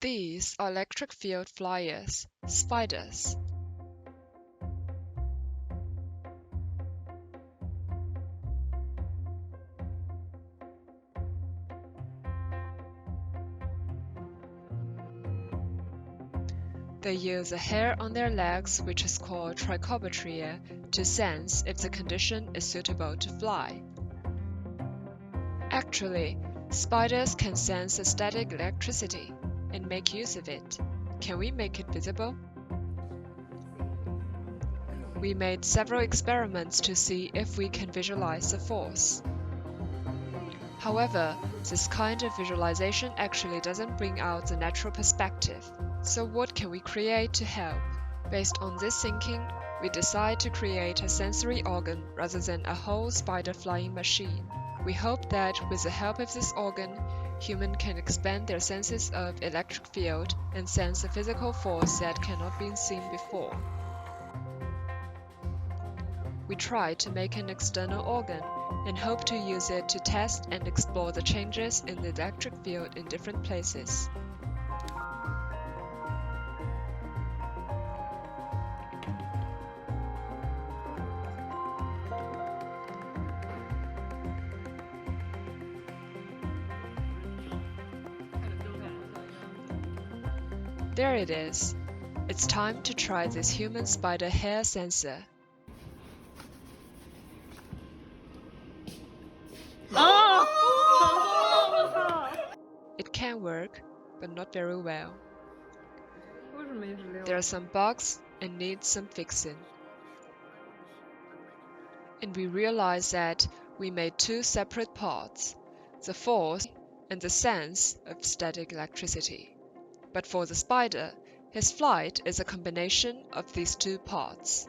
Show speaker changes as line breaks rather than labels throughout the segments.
These are electric field flyers, spiders. They use a hair on their legs, which is called trichobotria, to sense if the condition is suitable to fly. Actually, spiders can sense the static electricity and make use of it. Can we make it visible? We made several experiments to see if we can visualize the force. However, this kind of visualization actually doesn't bring out the natural perspective. So what can we create to help? Based on this thinking, we decide to create a sensory organ rather than a whole spider flying machine. We hope that with the help of this organ, humans can expand their senses of electric field and sense a physical force that cannot be seen before. We try to make an external organ and hope to use it to test and explore the changes in the electric field in different places. There it is. It's time to try this human spider hair sensor. It can work, but not very well. There are some bugs and needs some fixing. And we realized that we made two separate parts, the force and the sense of static electricity. But for the spider, his flight is a combination of these two parts.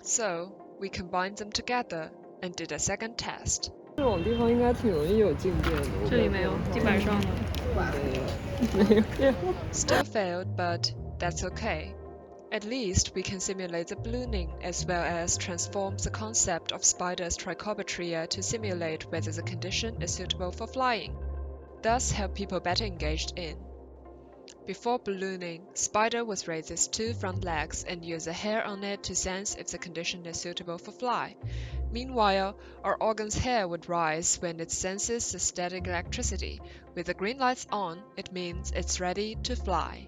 So we combined them together and did a second test.
这种地方应该挺容易有静电的。
这里没有，地板上呢。
没有。
Still failed, but that's okay. At least we can simulate the ballooning as well as transform the concept of spiders' trichobotria to simulate whether the condition is suitable for flying, thus help people better engaged in. Before ballooning, spider would raise its two front legs and use a hair on it to sense if the condition is suitable for fly. Meanwhile, our organ's hair would rise when it senses the static electricity. With the green lights on, it means it's ready to fly.